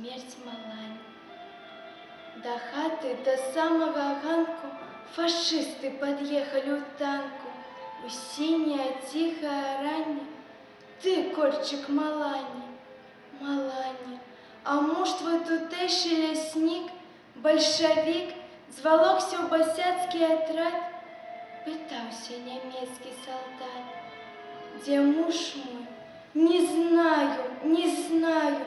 смерть Малань. До хаты, до самого ганку фашисты подъехали у танку. У синяя тихая ранняя, ты, корчик Малані, Малані. А муж твой тутейший ляснік, большевик, зволокся ў басяцкі атрад. Пытаўся нямецкі солдат: «Где муж мой? Не знаю, не знаю.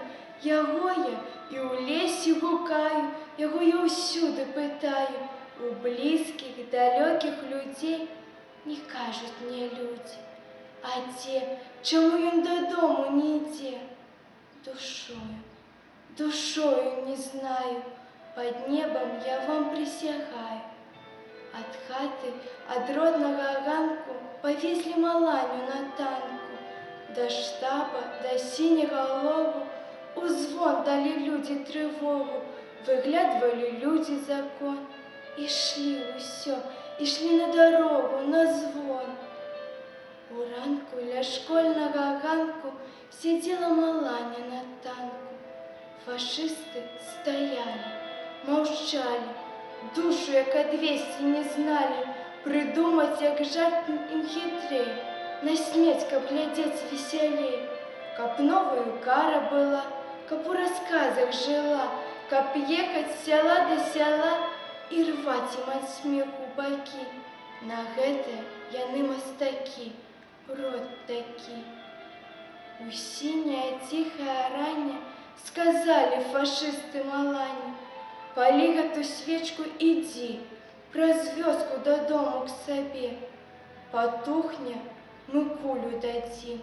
Яго я і ў лесе гукаю, яго я ўсюды пытаю. У блізкіх, далёкіх людзей не кажуць мне людзі. А дзе, чаму ён дадому не ідзе? Душою, душою не знаю, под небом я вам присягаю». От хаты, от родного ганку повезли Маланю на танку. До штаба, до синего логу у звон дали люди тревогу. Выглядывали люди закон и шли усё, и шли на дорогу, на звон. У ранку ля школьного ганку сидела Маланя на танку. Фашисты стояли, молчали, душу, як одвести, не знали, придумать, як жарт им хитрей, на смерть, каб глядеть веселей. Каб новую кара была, каб у рассказах жила, каб ехать с села до села и рвать им от смеху баки. На гэта яны мастаки, род такі. У синяя тихая раня сказали фашисты Малані: «Палі гэту свечку, иди, праз вёску додому к себе. Потухне, мы кулю дадим,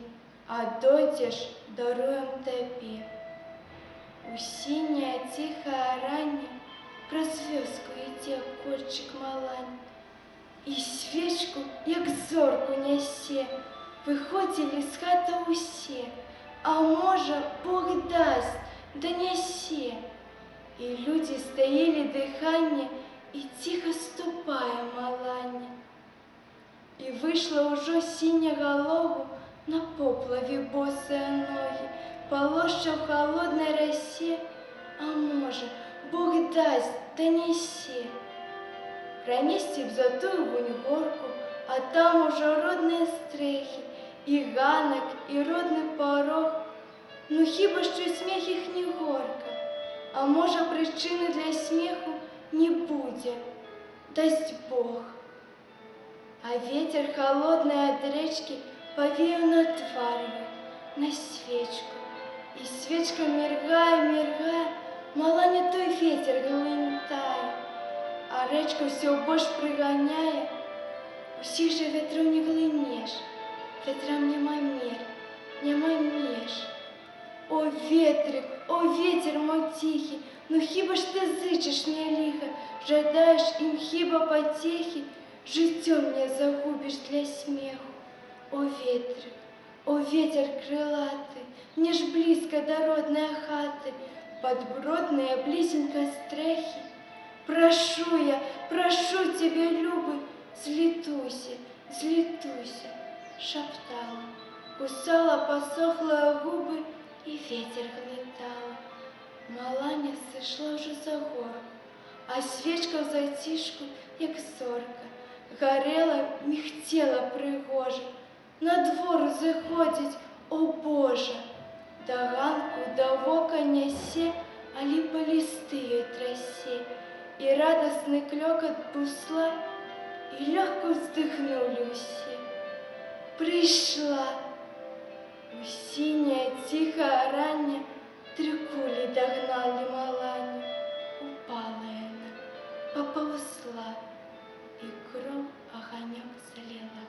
а дойдешь, даруем тебе». У синяя тихая раня праз вёску ідзе корчик Малань. И свечку, як зорку нясе, выходили з хаты усе, а можа, Бог даст, донесе. И люди стояли дыхание, и тихо ступая Маланя. И вышла уже синеголову на поплаве босые ноги, полоща в холодной росе, а может, Бог даст, донесе. Пронести в затую вунь-горку, а там уже родные стрехи, и ганок, и родный порог. Ну хіба що сміх їх не горка, а може причини для сміху не буде, дасть Бог. А ветер холодный от речки повеял на твар его, на свечку. И свечка, мергая, мергая, Маланя той ветер глынтая, а речку все больше пригоняя. Усіх же ветров не глынешь, ветрам нема мер, нема меж. О, ветрик, о, ветер мой тихий, ну хіба ж ти зичиш мне лихо, жадаєш им хіба потехи, життё мне загубишь для смеху. О, ветер крылатый, мне ж близко до родной хаты, подбродные близенько стрехи. Прошу тебя, любый, злитуйся, злитуйся, шептала, кусала посохлые губы, и ветер глотала. Маланя сошла уже за горку, а свечка в затишку, як зорка, горела, михтела пригожа. На двор заходить, о Боже! До ганку, до вока нясе, а липа листы ей трасе, и радостный клёкот бусла, и легко вздохнули все. Пришла! У синяя тихая раня 3 кули догнали Маланю. Упала она, поползла, и кровь огонек залила.